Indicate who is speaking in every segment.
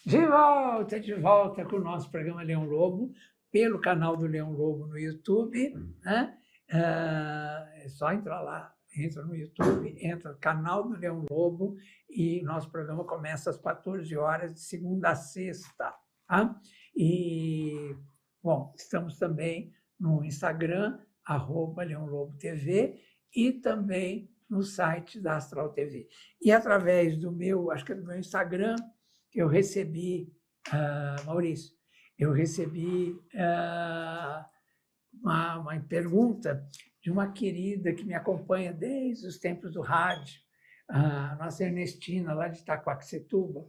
Speaker 1: De volta com o nosso programa Leão Lobo, pelo canal do Leão Lobo no YouTube, né? É só entrar lá, entra no YouTube, entra no canal do Leão Lobo e nosso programa começa às 14 horas, de segunda a sexta. Tá? E, bom, estamos também no Instagram, @LeãoLoboTV, e também no site da Astral TV. E através do meu, acho que é do meu Instagram, eu recebi, Maurício, eu recebi uma pergunta de uma querida que me acompanha desde os tempos do rádio, a nossa Ernestina, lá de Itaquaquecetuba.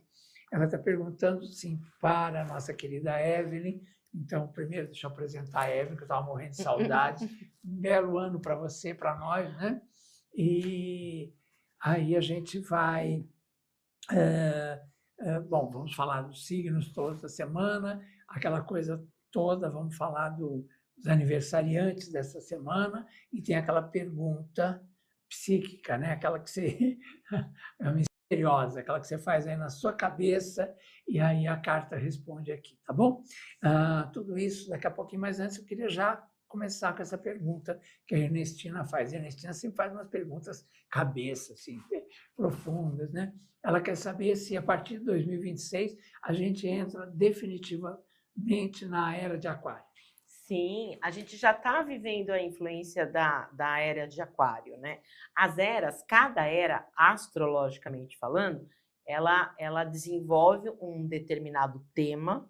Speaker 1: Ela está perguntando, sim, para a nossa querida Evelyn. Então, primeiro, deixa eu apresentar a Evelyn, que eu estava morrendo de saudades. Um belo ano para você, para nós, né? E aí a gente vai... Bom, vamos falar dos signos toda semana, aquela coisa toda, vamos falar dos aniversariantes dessa semana, e tem aquela pergunta psíquica, né? Aquela que você é misteriosa, aquela que você faz aí na sua cabeça, e aí a carta responde aqui, tá bom? Tudo isso daqui a pouquinho, mas antes eu queria já começar com essa pergunta que a Ernestina faz. A Ernestina sempre faz umas perguntas cabeça, assim, profundas, né? Ela quer saber se, a partir de 2026, a gente entra definitivamente na era de Aquário.
Speaker 2: Sim, a gente já está vivendo a influência da era de Aquário, né? As eras, cada era, astrologicamente falando, ela desenvolve um determinado tema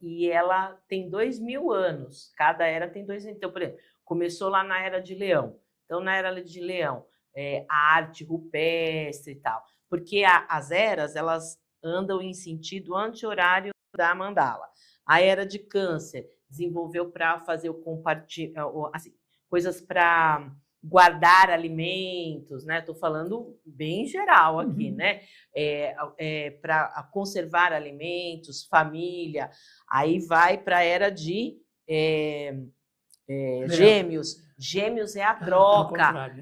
Speaker 2: e ela tem 2.000 anos. Cada era tem 2.000. Então, por exemplo, começou lá na era de Leão. Então, na era de Leão, a arte rupestre e tal. Porque as eras, elas andam em sentido anti-horário da mandala. A era de Câncer desenvolveu para fazer o compartilhamento, assim, coisas para guardar alimentos, né? Estou falando bem geral aqui, né? Para conservar alimentos, família. Aí vai para a era de Gêmeos. Gêmeos é a troca.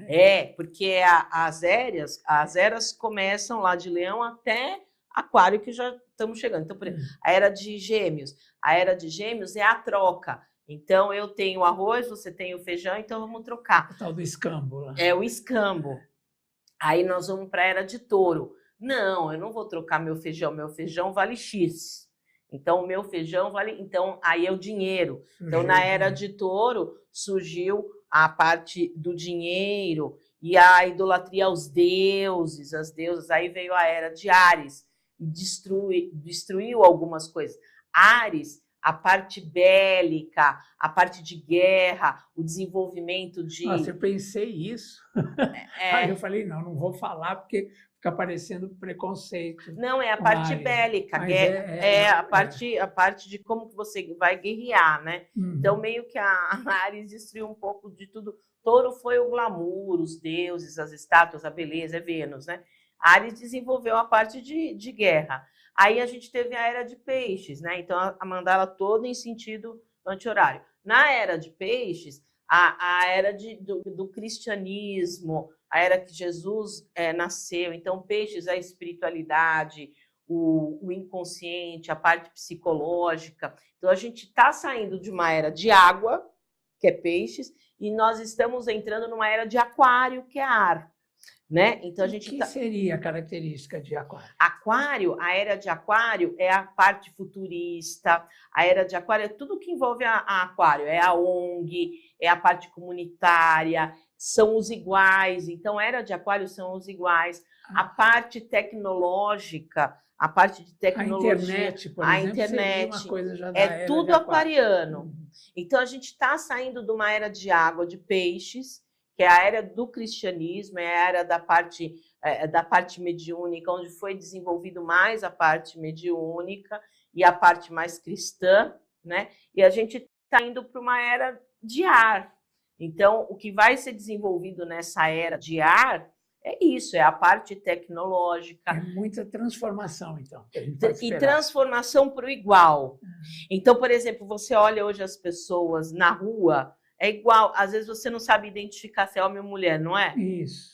Speaker 2: Porque as eras começam lá de Leão até Aquário, que já estamos chegando. Então, por exemplo, a era de Gêmeos. A era de Gêmeos é a troca. Então, eu tenho arroz, você tem o feijão, então vamos trocar.
Speaker 1: O tal do escambo. Lá.
Speaker 2: É o escambo. Aí nós vamos para a era de Touro. Não, eu não vou trocar meu feijão vale X. Então, o meu feijão vale... Então, aí é o dinheiro. Então, na era de Touro, surgiu a parte do dinheiro e a idolatria aos deuses, às deusas. Aí veio a era de Áries e destruiu algumas coisas. Áries, a parte bélica, a parte de guerra, o desenvolvimento de...
Speaker 1: Nossa, eu pensei isso. Aí eu falei, não vou falar porque fica parecendo preconceito.
Speaker 2: Não, é a parte bélica, a parte de como que você vai guerrear, né? Então, meio que a Áries destruiu um pouco de tudo. Touro foi o glamour, os deuses, as estátuas, a beleza, é Vênus, né? Áries desenvolveu a parte de guerra. Aí a gente teve a era de Peixes, né? Então, a mandala toda em sentido anti-horário. Na era de Peixes, a era do cristianismo, a era que Jesus nasceu. Então, Peixes, a espiritualidade, o inconsciente, a parte psicológica. Então, a gente está saindo de uma era de água, que é Peixes, e nós estamos entrando numa era de Aquário, que é ar. Né? Então,
Speaker 1: o que seria a característica de Aquário?
Speaker 2: Aquário, a era de Aquário é a parte futurista, a era de Aquário é tudo que envolve a Aquário, é a ONG, é a parte comunitária, são os iguais. Então, a era de Aquário são os iguais. A parte tecnológica, a parte de tecnologia...
Speaker 1: A internet, por exemplo, seria uma coisa já da era
Speaker 2: tudo
Speaker 1: de Aquário.
Speaker 2: aquariano. Então, a gente está saindo de uma era de água, de peixes, que é a era do cristianismo, é a era da parte mediúnica, onde foi desenvolvido mais a parte mediúnica e a parte mais cristã, né? E a gente está indo para uma era de ar. Então, o que vai ser desenvolvido nessa era de ar é isso, é a parte tecnológica.
Speaker 1: É muita transformação, então.
Speaker 2: E transformação para o igual. Então, por exemplo, você olha hoje as pessoas na rua, é igual, às vezes você não sabe identificar se é homem ou mulher, não é?
Speaker 1: Isso.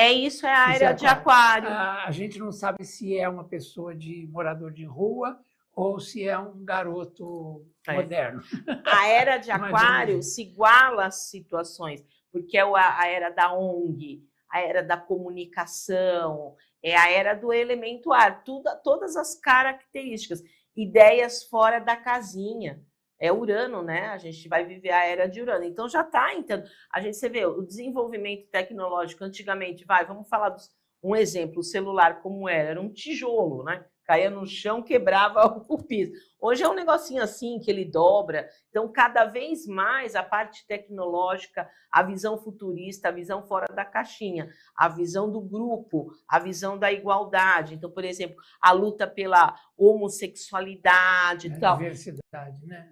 Speaker 2: Isso é a
Speaker 1: Isso é
Speaker 2: era de
Speaker 1: aquário.
Speaker 2: aquário.
Speaker 1: A gente não sabe se é uma pessoa de morador de rua ou se é um garoto moderno.
Speaker 2: A era de
Speaker 1: Mais ou
Speaker 2: aquário
Speaker 1: menos.
Speaker 2: se iguala às situações, porque é a era da ONG, a era da comunicação, é a era do elemento ar, todas as características, ideias fora da casinha. É Urano, né? A gente vai viver a era de Urano. Então já está entrando. Você vê o desenvolvimento tecnológico antigamente, vamos falar um exemplo, o celular como era um tijolo, né? Caía no chão, quebrava o piso. Hoje é um negocinho assim que ele dobra. Então, cada vez mais a parte tecnológica, a visão futurista, a visão fora da caixinha, a visão do grupo, a visão da igualdade. Então, por exemplo, a luta pela homossexualidade e tal.
Speaker 1: Diversidade, né?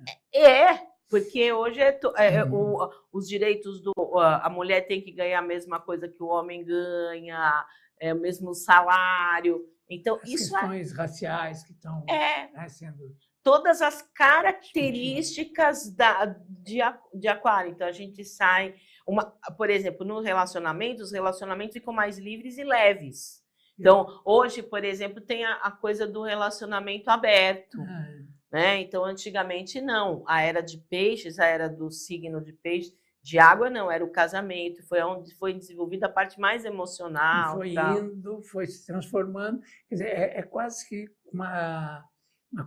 Speaker 2: Porque hoje os direitos a mulher tem que ganhar a mesma coisa que o homem ganha, o mesmo salário. Então,
Speaker 1: as
Speaker 2: isso
Speaker 1: questões raciais que estão sendo...
Speaker 2: Todas as características de aquário. Então, a gente sai... por exemplo, no relacionamento, os relacionamentos ficam mais livres e leves. Então, hoje, por exemplo, tem a coisa do relacionamento aberto. Né? Então, antigamente, não. A era de peixes, a era do signo de peixe, de água, não. Era o casamento. Foi onde foi desenvolvida a parte mais emocional.
Speaker 1: Foi indo, foi se transformando. Quer dizer, é quase que uma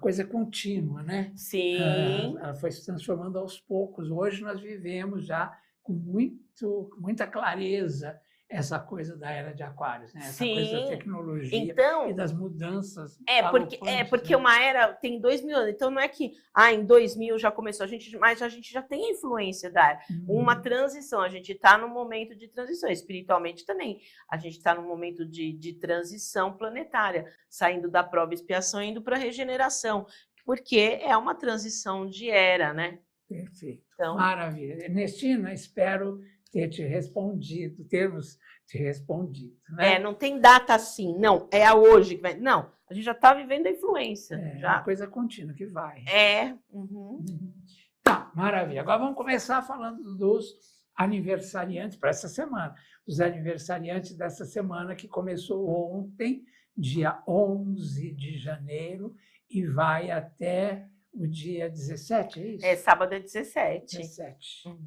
Speaker 1: coisa contínua, né?
Speaker 2: Sim.
Speaker 1: Ela foi se transformando aos poucos. Hoje nós vivemos já com muita clareza essa coisa da era de aquários, né? Essa coisa da tecnologia e das mudanças.
Speaker 2: Porque uma era tem 2000 anos. Então não é que em 2000 já começou, mas a gente já tem a influência da era. Uma transição, a gente está no momento de transição, espiritualmente também. A gente está no momento de transição planetária, saindo da prova e expiação e indo para a regeneração, porque é uma transição de era, né?
Speaker 1: Perfeito. Então, maravilha. Ernestina, espero termos te respondido. Né?
Speaker 2: Não tem data assim, não, é a hoje que vai. Não, a gente já está vivendo a influência.
Speaker 1: É uma coisa contínua que vai.
Speaker 2: Tá,
Speaker 1: maravilha. Agora vamos começar falando dos aniversariantes para essa semana. Os aniversariantes dessa semana que começou ontem, dia 11 de janeiro, e vai até o dia 17, é isso?
Speaker 2: Sábado é 17.
Speaker 1: 17.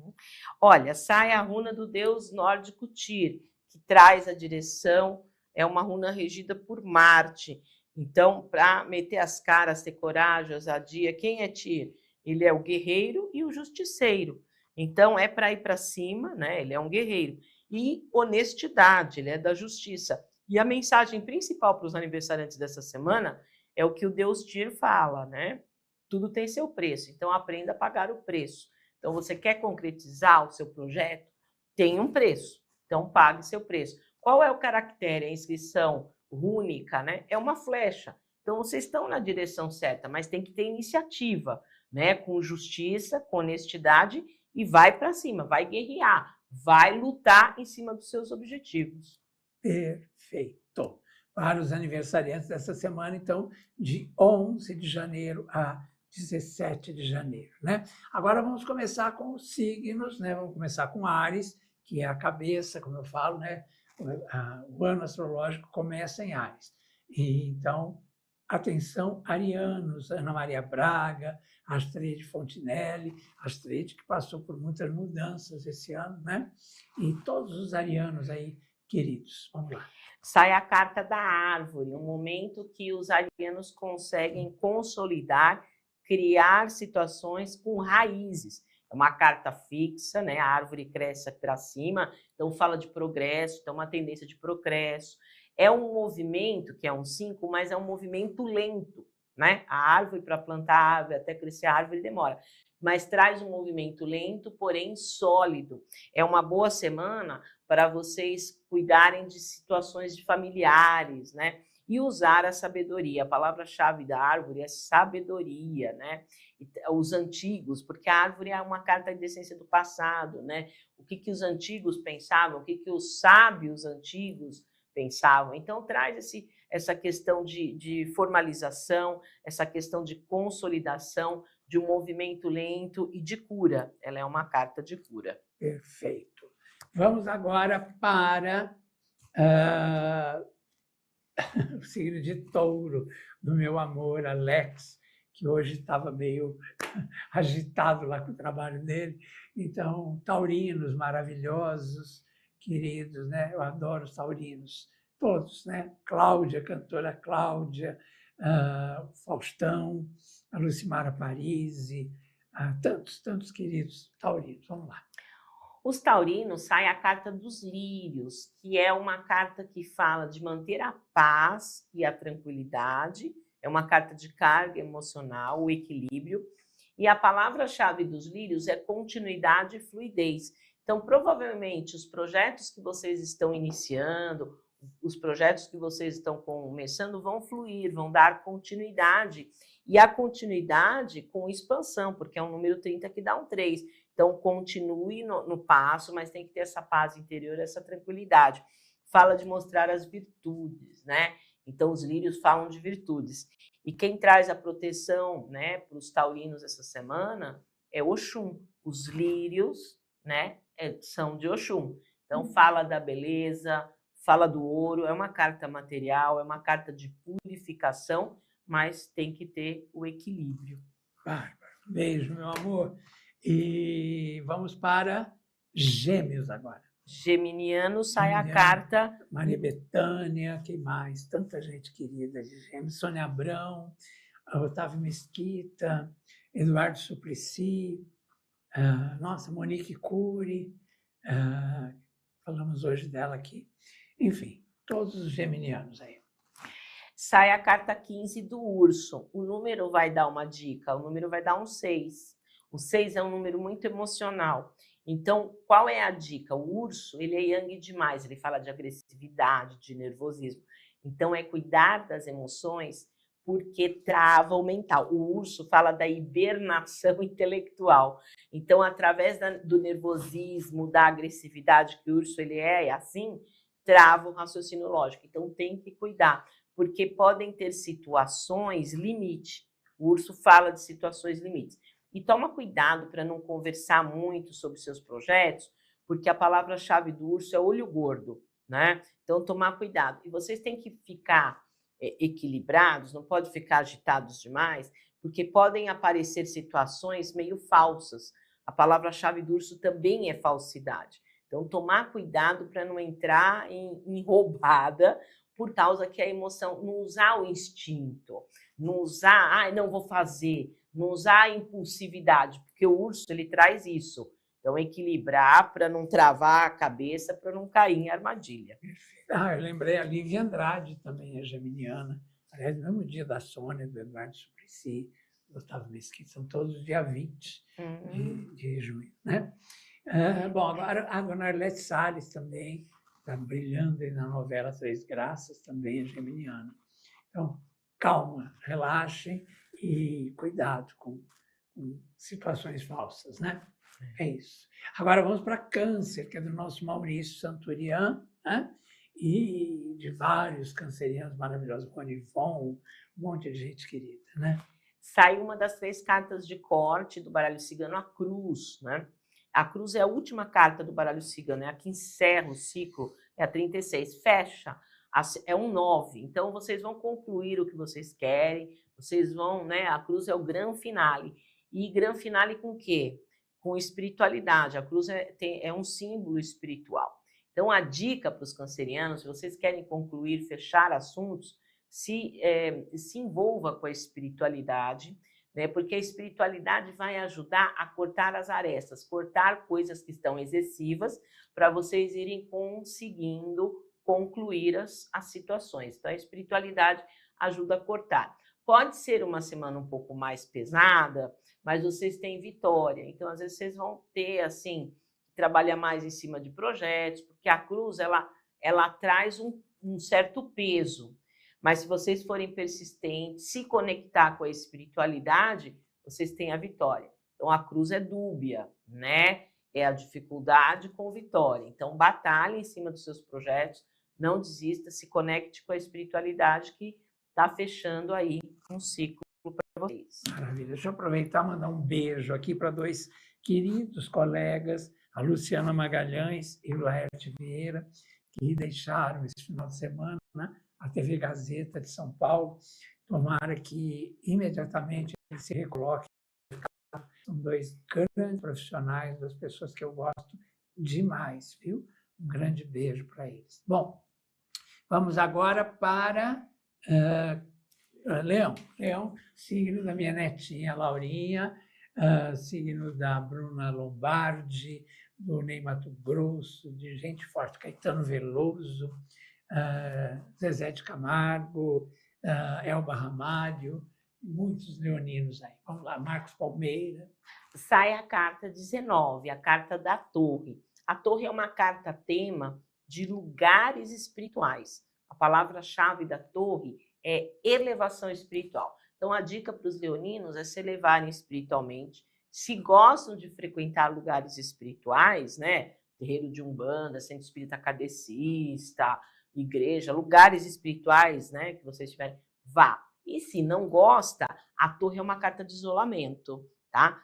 Speaker 2: Olha, sai a runa do deus nórdico Tyr, que traz a direção, é uma runa regida por Marte. Então, para meter as caras, ter coragem, ousadia, quem é Tyr? Ele é o guerreiro e o justiceiro. Então, é para ir para cima, né? Ele é um guerreiro. E honestidade, ele é da justiça. E a mensagem principal para os aniversariantes dessa semana é o que o deus Tyr fala, né? Tudo tem seu preço, então aprenda a pagar o preço. Então, você quer concretizar o seu projeto? Tem um preço, então pague seu preço. Qual é o caractere? A inscrição rúnica, né? É uma flecha. Então, vocês estão na direção certa, mas tem que ter iniciativa, né? Com justiça, com honestidade, e vai para cima, vai guerrear, vai lutar em cima dos seus objetivos.
Speaker 1: Perfeito. Para os aniversariantes dessa semana, então, de 11 de janeiro a 17 de janeiro. Né? Agora vamos começar com os signos, né? Vamos começar com Áries, que é a cabeça, como eu falo, né? O ano astrológico começa em Áries. E, então, atenção, arianos, Ana Maria Braga, Astrid Fontinelli, Astrid que passou por muitas mudanças esse ano, né? E todos os arianos aí queridos. Vamos lá.
Speaker 2: Sai a carta da árvore, um momento que os arianos conseguem consolidar, criar situações com raízes. É uma carta fixa, né? A árvore cresce para cima, então fala de progresso, então uma tendência de progresso. É um movimento, que é um 5, mas é um movimento lento, né? A árvore, para plantar a árvore, até crescer a árvore, demora. Mas traz um movimento lento, porém sólido. É uma boa semana para vocês cuidarem de situações de familiares, né? E usar a sabedoria. A palavra-chave da árvore é sabedoria, né? Os antigos, porque a árvore é uma carta de essência do passado, né? O que os antigos pensavam, o que os sábios antigos pensavam. Então, traz essa questão de formalização, essa questão de consolidação, de um movimento lento e de cura. Ela é uma carta de cura.
Speaker 1: Perfeito. Vamos agora para Ah, o signo de Touro, do meu amor, Alex, que hoje estava meio agitado lá com o trabalho dele. Então, taurinos maravilhosos, queridos, né? Eu adoro os taurinos, todos, né? Cláudia, cantora Cláudia, Faustão, a Lucimara Parisi, tantos queridos taurinos. Vamos lá.
Speaker 2: Os taurinos sai a carta dos lírios, que é uma carta que fala de manter a paz e a tranquilidade, é uma carta de carga emocional, o equilíbrio, e a palavra-chave dos lírios é continuidade e fluidez. Então, provavelmente, os projetos que vocês estão iniciando, os projetos que vocês estão começando vão fluir, vão dar continuidade, e a continuidade com expansão, porque é um número 30 que dá um 3. Então, continue no passo, mas tem que ter essa paz interior, essa tranquilidade. Fala de mostrar as virtudes, né? Então, os lírios falam de virtudes. E quem traz a proteção, né, para os taurinos essa semana é Oxum. Os lírios, né, são de Oxum. Então, fala da beleza, fala do ouro, é uma carta material, é uma carta de purificação, mas tem que ter o equilíbrio.
Speaker 1: Bárbaro. Beijo, meu amor. E vamos para Gêmeos agora.
Speaker 2: Geminiano sai a carta...
Speaker 1: Maria Bethânia, quem mais? Tanta gente querida de Gêmeos. Sônia Abrão, Otávio Mesquita, Eduardo Suplicy, nossa, Monique Cury, falamos hoje dela aqui. Enfim, todos os geminianos aí.
Speaker 2: Sai a carta 15 do urso. O número vai dar uma dica, o número vai dar um 6. O 6 é um número muito emocional. Então, qual é a dica? O urso, ele é yang demais, ele fala de agressividade, de nervosismo. Então, é cuidar das emoções, porque trava o mental. O urso fala da hibernação intelectual. Então, através do nervosismo, da agressividade, que o urso ele é assim, trava o raciocínio lógico. Então, tem que cuidar, porque podem ter situações limite. O urso fala de situações limites. E toma cuidado para não conversar muito sobre seus projetos, porque a palavra-chave do urso é olho gordo, né? Então, tomar cuidado. E vocês têm que ficar equilibrados, não pode ficar agitados demais, porque podem aparecer situações meio falsas. A palavra-chave do urso também é falsidade. Então, tomar cuidado para não entrar em roubada, por causa que a emoção, não usar o instinto, não usar, não vou fazer, não usar a impulsividade, porque o urso ele traz isso. Então, equilibrar para não travar a cabeça, para não cair em armadilha.
Speaker 1: Eu lembrei a Lívia Andrade, também é geminiana. Aliás, no mesmo dia da Sônia, do Eduardo Suplicy, do Otávio Mesquita, são todos dia 20 de junho. Né? Bom, agora a dona Arlete Salles também está brilhando aí na novela Três Graças, também é geminiana. Então, calma, relaxem e cuidado com situações falsas, né? É isso. Agora vamos para Câncer, que é do nosso Maurício Santurian, né? E de vários cancerianos maravilhosos, Ronivon, um monte de gente querida, né?
Speaker 2: Sai uma das 3 cartas de corte do baralho cigano, a cruz, né? A cruz é a última carta do baralho cigano, é a que encerra o ciclo, é a 36, fecha, é um 9. Então, vocês vão concluir o que vocês querem, vocês vão, né? A cruz é o grande finale. E grande finale com o quê? Com espiritualidade. A cruz é um símbolo espiritual. Então, a dica para os cancerianos, se vocês querem concluir, fechar assuntos, se envolva com a espiritualidade, né? Porque a espiritualidade vai ajudar a cortar as arestas, cortar coisas que estão excessivas, para vocês irem conseguindo concluir as situações. Então, a espiritualidade ajuda a cortar. Pode ser uma semana um pouco mais pesada, mas vocês têm vitória. Então, às vezes, vocês vão ter, assim, trabalhar mais em cima de projetos, porque a cruz, ela traz um certo peso. Mas se vocês forem persistentes, se conectar com a espiritualidade, vocês têm a vitória. Então, a cruz é dúbia, né? É a dificuldade com vitória. Então, batalhe em cima dos seus projetos, não desista, se conecte com a espiritualidade que está fechando aí um ciclo para vocês.
Speaker 1: Maravilha. Deixa eu aproveitar e mandar um beijo aqui para 2 queridos colegas, a Luciana Magalhães e o Laerte Vieira, que deixaram esse final de semana, né? A TV Gazeta de São Paulo. Tomara que imediatamente eles se recoloquem. São dois grandes profissionais, duas pessoas que eu gosto demais, viu? Um grande beijo para eles. Bom, vamos agora para Leão. Leão, signo da minha netinha Laurinha, signo da Bruna Lombardi, do Ney Mato Grosso, de gente forte, Caetano Veloso, Zezé de Camargo, Elba Ramalho, muitos leoninos aí. Vamos lá, Marcos Palmeira.
Speaker 2: Sai a carta 19, a carta da Torre. A Torre é uma carta tema de lugares espirituais. A palavra-chave da Torre é elevação espiritual. Então, a dica para os leoninos é se elevarem espiritualmente. Se gostam de frequentar lugares espirituais, né? Terreiro de Umbanda, Centro Espírita Kardecista, igreja, lugares espirituais, né? Que vocês tiverem, vá. E se não gosta, a Torre é uma carta de isolamento, tá?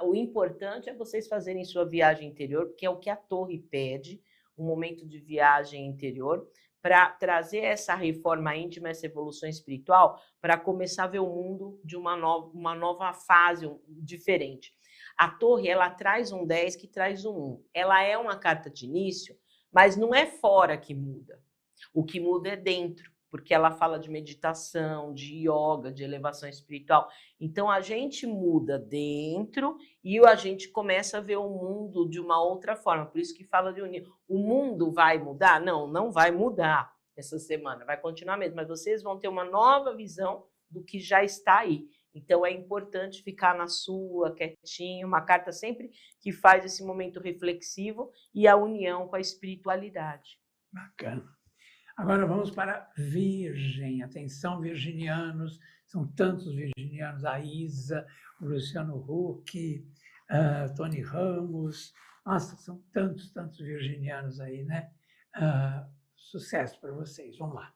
Speaker 2: O importante é vocês fazerem sua viagem interior, porque é o que a Torre pede, um momento de viagem interior, para trazer essa reforma íntima, essa evolução espiritual, para começar a ver o mundo de uma nova fase diferente. A Torre, ela traz um 10 que traz um 1. Ela é uma carta de início, mas não é fora que muda. O que muda é dentro, porque ela fala de meditação, de yoga, de elevação espiritual. Então, a gente muda dentro e a gente começa a ver o mundo de uma outra forma. Por isso que fala de unir. O mundo vai mudar? Não, não vai mudar essa semana. Vai continuar mesmo, mas vocês vão ter uma nova visão do que já está aí. Então, é importante ficar na sua, quietinho. Uma carta sempre que faz esse momento reflexivo e a união com a espiritualidade.
Speaker 1: Bacana. Agora vamos para Virgem. Atenção, virginianos. São tantos virginianos. A Isa, o Luciano Huck, Tony Ramos. Nossa, são tantos virginianos aí, né? Sucesso para vocês. Vamos lá.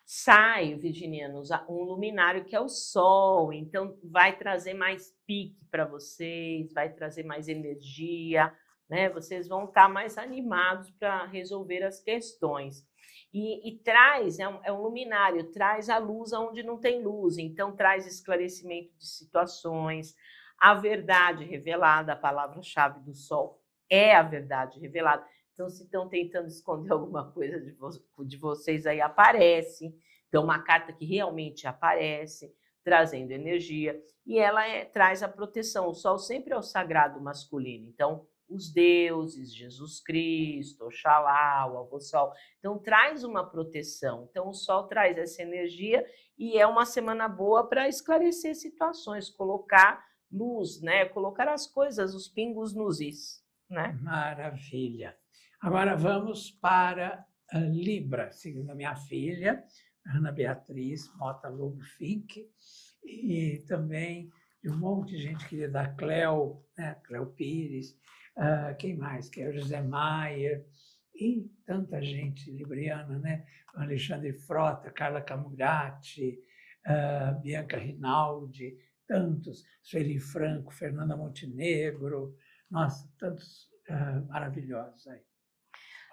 Speaker 2: Sai, virginianos, um luminário que é o Sol. Então, vai trazer mais pique para vocês, vai trazer mais energia, né? Vocês vão estar mais animados para resolver as questões. E traz, é um luminário, traz a luz aonde não tem luz, então traz esclarecimento de situações, a verdade revelada, a palavra-chave do Sol é a verdade revelada. Então, se estão tentando esconder alguma coisa de vocês, aí aparece. Então, uma carta que realmente aparece, trazendo energia, e ela traz a proteção. O Sol sempre é o sagrado masculino, então os deuses, Jesus Cristo, Oxalá, o Avô Sol. Então, traz uma proteção. Então, o Sol traz essa energia e é uma semana boa para esclarecer situações, colocar luz, né? Colocar as coisas, os pingos nos is, né?
Speaker 1: Maravilha. Agora vamos para a Libra, seguindo a minha filha, Ana Beatriz Mota Lobo Fink, e também de um monte de gente querida, a Cleo, né? Cleo Pires, quem mais? Que é o José Maier, e tanta gente libriana, né? Alexandre Frota, Carla Camurati, Bianca Rinaldi, tantos, Sueli Franco, Fernanda Montenegro, nossa, tantos maravilhosos aí.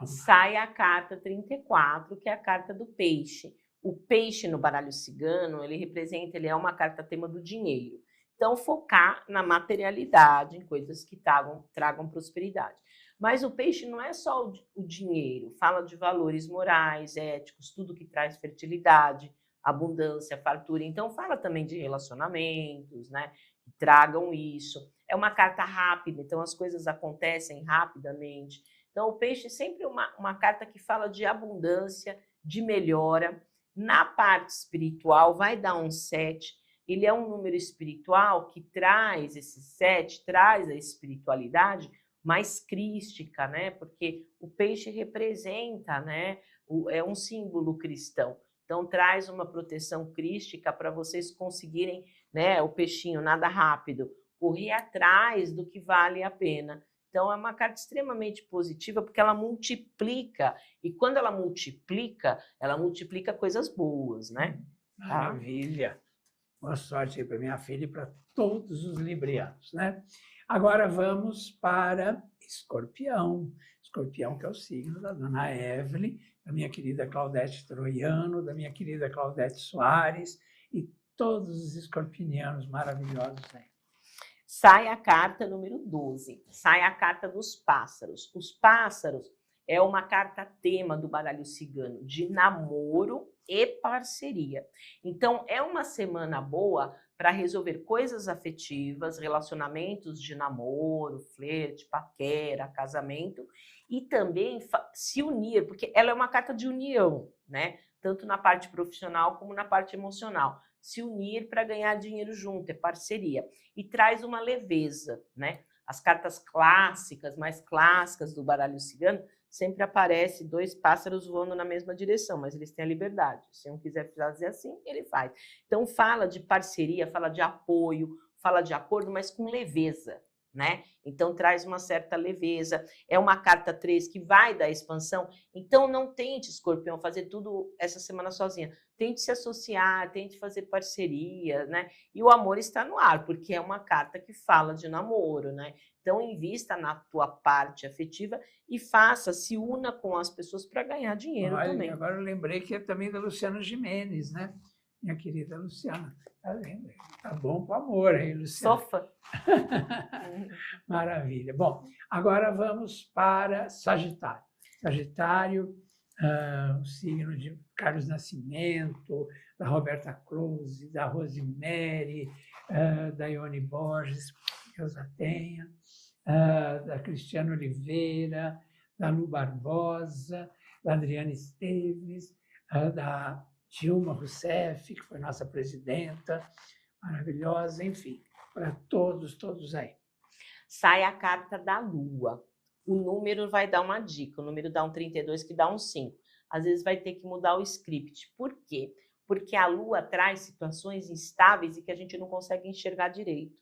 Speaker 2: Sai a carta 34, que é a carta do peixe. O peixe no baralho cigano, ele é uma carta tema do dinheiro. Então, focar na materialidade, em coisas que tragam prosperidade. Mas o peixe não é só o dinheiro, fala de valores morais, éticos, tudo que traz fertilidade, abundância, fartura. Então, fala também de relacionamentos, né? Que tragam isso. É uma carta rápida, então as coisas acontecem rapidamente. Então, o peixe é sempre uma carta que fala de abundância, de melhora. Na parte espiritual, vai dar um 7. Ele é um número espiritual que traz esse 7, traz a espiritualidade mais crística, né? Porque o peixe representa, né? É um símbolo cristão. Então, traz uma proteção crística para vocês conseguirem, né? O peixinho nada rápido, correr atrás do que vale a pena. Então, é uma carta extremamente positiva, porque ela multiplica. E quando ela multiplica coisas boas, né?
Speaker 1: Maravilha! Boa sorte aí para minha filha e para todos os librianos, né? Agora vamos para Escorpião. Escorpião, que é o signo da dona Evelyn, da minha querida Claudete Troiano, da minha querida Claudete Soares e todos os escorpinianos maravilhosos aí.
Speaker 2: Sai a carta número 12, sai a carta dos pássaros. Os pássaros é uma carta tema do baralho cigano, de namoro e parceria. Então, é uma semana boa para resolver coisas afetivas, relacionamentos de namoro, flerte, paquera, casamento, e também se unir, porque ela é uma carta de união, né? Tanto na parte profissional como na parte emocional. Se unir para ganhar dinheiro junto, é parceria. E traz uma leveza, né? As cartas clássicas, mais clássicas do baralho cigano, sempre aparece 2 pássaros voando na mesma direção, mas eles têm a liberdade. Se um quiser fazer assim, ele faz. Então fala de parceria, fala de apoio, fala de acordo, mas com leveza, né? Então traz uma certa leveza. É uma carta 3 que vai dar expansão. Então não tente, Escorpião, fazer tudo essa semana sozinha. Tente se associar, tente fazer parceria, né? E o amor está no ar, porque é uma carta que fala de namoro, né? Então invista na tua parte afetiva e se una com as pessoas para ganhar dinheiro também.
Speaker 1: Agora eu lembrei que é também da Luciana Gimenez, né? Minha querida Luciana. Tá vendo? Tá bom para o amor, hein, Luciana?
Speaker 2: Sou fã.
Speaker 1: Maravilha. Bom, agora vamos para Sagitário. Sagitário, o signo de Carlos Nascimento, da Roberta Close, da Rosemary, da Ione Borges, que Deus a tenha, da Cristiana Oliveira, da Lu Barbosa, da Adriana Esteves, da Dilma Rousseff, que foi nossa presidenta, maravilhosa, enfim, para todos aí.
Speaker 2: Sai a carta da Lua. O número vai dar uma dica, o número dá um 32, que dá um 5. Às vezes vai ter que mudar o script. Por quê? Porque a Lua traz situações instáveis e que a gente não consegue enxergar direito.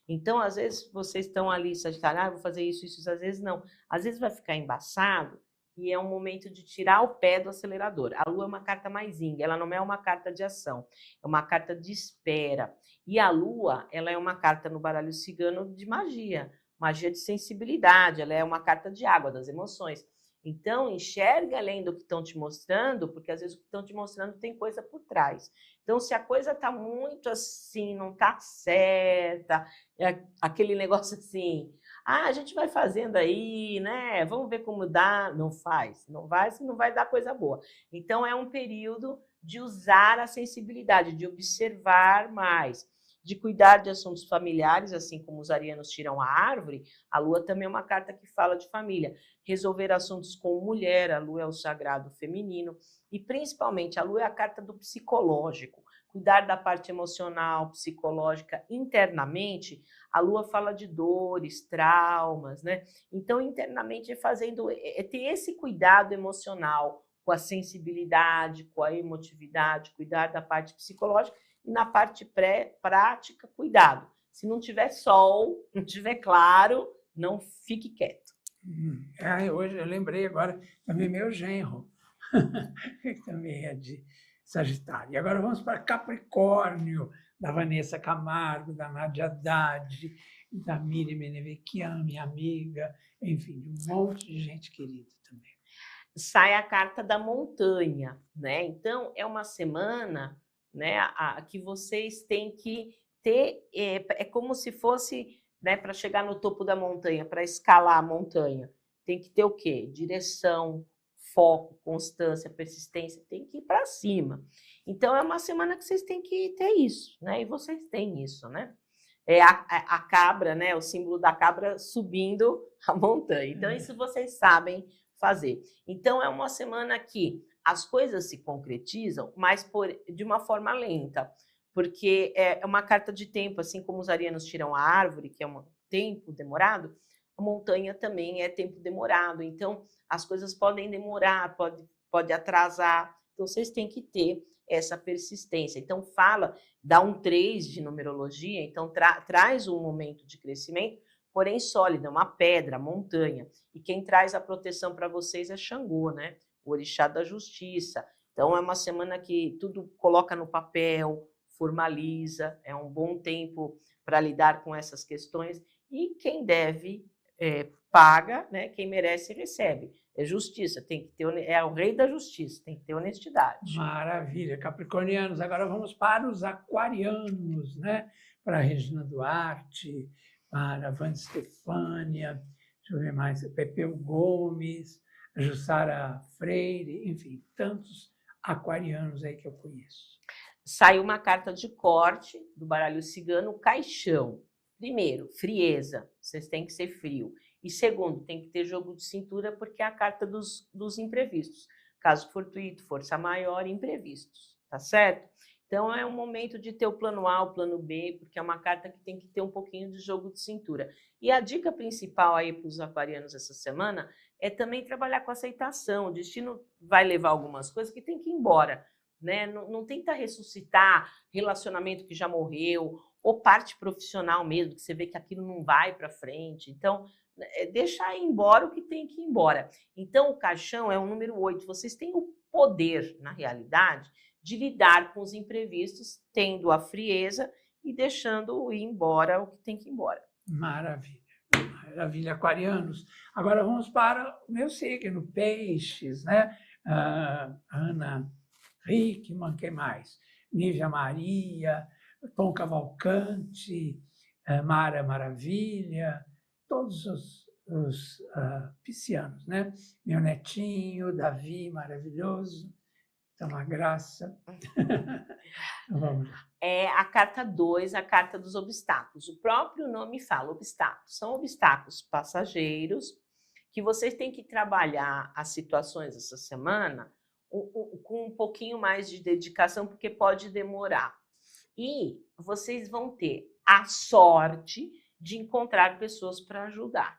Speaker 2: Então, às vezes, vocês estão ali, Sagitário, vou fazer isso, às vezes não. Às vezes vai ficar embaçado e é um momento de tirar o pé do acelerador. A Lua é uma carta mais yin, ela não é uma carta de ação, é uma carta de espera. E a Lua, ela é uma carta no baralho cigano de magia de sensibilidade, ela é uma carta de água, das emoções. Então, enxerga além do que estão te mostrando, porque às vezes o que estão te mostrando tem coisa por trás. Então, se a coisa está muito assim, não está certa, é aquele negócio assim, a gente vai fazendo aí, né? Vamos ver como dá. Não faz, não vai, se não vai dar coisa boa. Então, é um período de usar a sensibilidade, de observar mais, de cuidar de assuntos familiares, assim como os arianos tiram a árvore. A Lua também é uma carta que fala de família. Resolver assuntos com mulher, a Lua é o sagrado feminino, e principalmente a Lua é a carta do psicológico, cuidar da parte emocional, psicológica internamente. A Lua fala de dores, traumas, né? Então, internamente, ter esse cuidado emocional, com a sensibilidade, com a emotividade, cuidar da parte psicológica. E na parte prática, cuidado. Se não tiver sol, não tiver claro, não fique quieto.
Speaker 1: Hoje eu lembrei agora também meu genro, que também é de Sagitário. E agora vamos para Capricórnio, da Vanessa Camargo, da Nádia Haddad, da Miriam Menevecchian, minha amiga, enfim, de um monte de gente querida também.
Speaker 2: Sai a carta da montanha, né? Então, é uma semana, né, que vocês têm que ter, é como se fosse, né, para chegar no topo da montanha, para escalar a montanha, tem que ter o quê? Direção, foco, constância, persistência, tem que ir para cima. Então, é uma semana que vocês têm que ter isso, né? E vocês têm isso, né? É a cabra, né? O símbolo da cabra subindo a montanha. Então, isso vocês sabem fazer. Então, é uma semana que as coisas se concretizam, mas de uma forma lenta, porque é uma carta de tempo, assim como os arianos tiram a árvore, que é um tempo demorado, a montanha também é tempo demorado. Então, as coisas podem demorar, pode atrasar. Então, vocês têm que ter essa persistência. Então, dá um 3 de numerologia, então traz um momento de crescimento, porém sólida, uma pedra, montanha. E quem traz a proteção para vocês é Xangô, né? O orixá da justiça. Então, é uma semana que tudo coloca no papel, formaliza, é um bom tempo para lidar com essas questões. E quem deve paga, né? Quem merece recebe. É justiça, tem que ter, é o rei da justiça, tem que ter honestidade.
Speaker 1: Maravilha, capricornianos. Agora vamos para os aquarianos, né? Para a Regina Duarte, para a Wanda Stefânia, deixa eu ver mais, Pepeu Gomes, a Jussara Freire, enfim, tantos aquarianos aí que eu conheço.
Speaker 2: Saiu uma carta de corte do baralho cigano, caixão. Primeiro, frieza, vocês têm que ser frio. E segundo, tem que ter jogo de cintura, porque é a carta dos imprevistos. Caso fortuito, força maior, imprevistos, tá certo? Então, é um momento de ter o plano A, o plano B, porque é uma carta que tem que ter um pouquinho de jogo de cintura. E a dica principal aí para os aquarianos essa semana é também trabalhar com aceitação. O destino vai levar algumas coisas que tem que ir embora, né? Não tenta ressuscitar relacionamento que já morreu, ou parte profissional mesmo, que você vê que aquilo não vai para frente. Então, deixar ir embora o que tem que ir embora. Então, o caixão é o número 8. Vocês têm o poder, na realidade, de lidar com os imprevistos, tendo a frieza e deixando ir embora o que tem que ir embora.
Speaker 1: Maravilha. Maravilha, aquarianos. Agora vamos para o meu signo, peixes, né? Ana Hickman, quem mais? Nívia Maria, Tom Cavalcante, Mara Maravilha, todos os piscianos, né? Meu netinho, Davi, maravilhoso, então uma graça. Então, vamos lá.
Speaker 2: É a carta 2, a carta dos obstáculos. O próprio nome fala obstáculos. São obstáculos passageiros que vocês têm que trabalhar as situações essa semana com um pouquinho mais de dedicação, porque pode demorar. E vocês vão ter a sorte de encontrar pessoas para ajudar.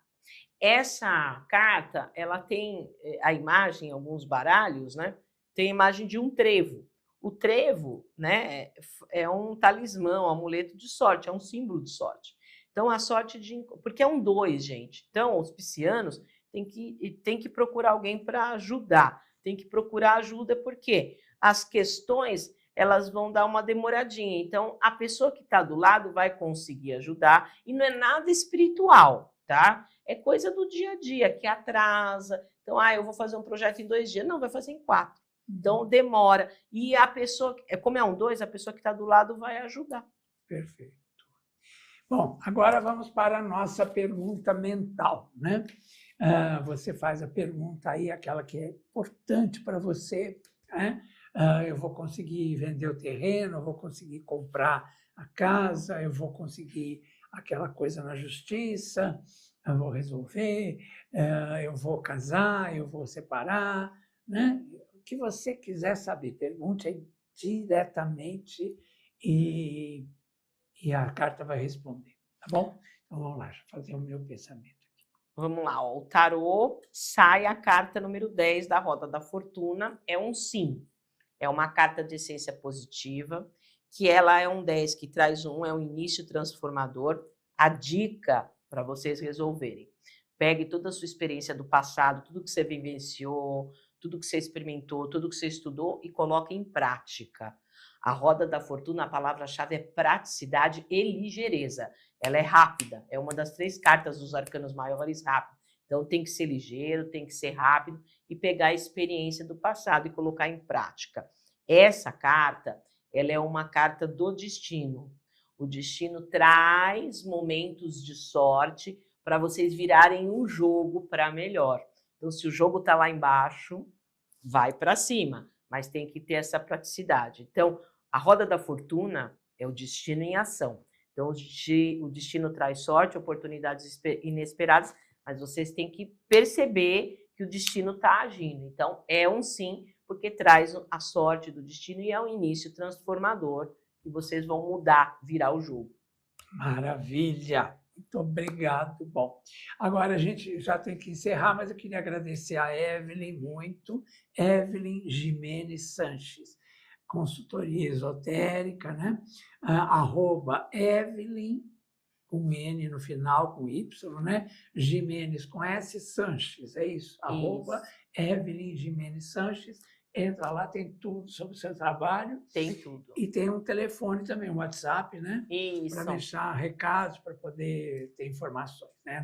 Speaker 2: Essa carta, ela tem a imagem, alguns baralhos, né? Tem a imagem de um trevo. O trevo, né, é um talismã, um amuleto de sorte, é um símbolo de sorte. Então, a sorte de... Porque é um 2, gente. Então, os piscianos têm que procurar alguém para ajudar. Tem que procurar ajuda porque as questões, elas vão dar uma demoradinha. Então, a pessoa que está do lado vai conseguir ajudar. E não é nada espiritual, tá? É coisa do dia a dia, que atrasa. Então, eu vou fazer um projeto em 2 dias. Não, vai fazer em 4. Então, demora. E a pessoa, como é um 2, a pessoa que está do lado vai ajudar.
Speaker 1: Perfeito. Bom, agora vamos para a nossa pergunta mental, né? Você faz a pergunta aí, aquela que é importante para você, né? Eu vou conseguir vender o terreno, eu vou conseguir comprar a casa, eu vou conseguir aquela coisa na justiça, eu vou resolver, eu vou casar, eu vou separar, né? O que você quiser saber, pergunte aí diretamente e a carta vai responder, tá bom? Então vamos lá, deixa eu fazer o meu pensamento aqui.
Speaker 2: Vamos lá, ó. O tarô sai a carta número 10 da roda da fortuna, é um sim. É uma carta de essência positiva, que ela é um 10 que traz é um início transformador. A dica para vocês resolverem: pegue toda a sua experiência do passado, tudo que você vivenciou, tudo que você experimentou, tudo que você estudou e coloque em prática. A roda da fortuna, a palavra-chave é praticidade e ligeireza. Ela é rápida, é uma das 3 cartas dos arcanos maiores rápido. Então tem que ser ligeiro, tem que ser rápido e pegar a experiência do passado e colocar em prática. Essa carta, ela é uma carta do destino. O destino traz momentos de sorte para vocês virarem um jogo para melhor. Então, se o jogo está lá embaixo, vai para cima, mas tem que ter essa praticidade. Então, a roda da fortuna é o destino em ação. Então, o destino traz sorte, oportunidades inesperadas, mas vocês têm que perceber que o destino está agindo. Então, é um sim, porque traz a sorte do destino e é um início transformador que vocês vão mudar, virar o jogo.
Speaker 1: Maravilha! Muito obrigado. Bom, agora a gente já tem que encerrar, mas eu queria agradecer a Evelyn muito, Evelyn Jimenez Sanches, consultoria esotérica, né? @Evelyn, com N no final, com Y, né? Jimenez com S, Sanches, é isso?
Speaker 2: Isso.
Speaker 1: @Evelyn Jimenez Sanches. Entra lá, tem tudo sobre o seu trabalho.
Speaker 2: Tem tudo.
Speaker 1: E tem um telefone também, um WhatsApp, né?
Speaker 2: Isso.
Speaker 1: Para deixar recados, para poder ter informações, né?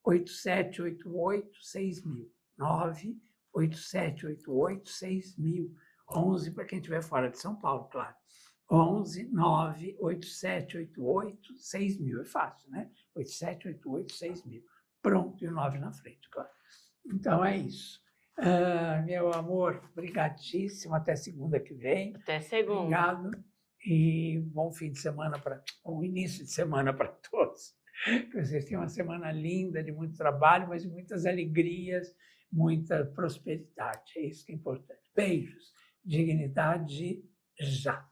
Speaker 1: 98788-6000. 98788-6000. 11 para quem estiver fora de São Paulo, claro. 11 98788-6000. É fácil, né? 8788-6000. Pronto, e o 9 na frente, claro. Então, é isso. Meu amor, obrigadíssimo. Até segunda que vem.
Speaker 2: Até segunda.
Speaker 1: Obrigado. E bom fim de semana, bom início de semana para todos. Que vocês tenham uma semana linda, de muito trabalho, mas de muitas alegrias, muita prosperidade. É isso que é importante. Beijos. Dignidade já.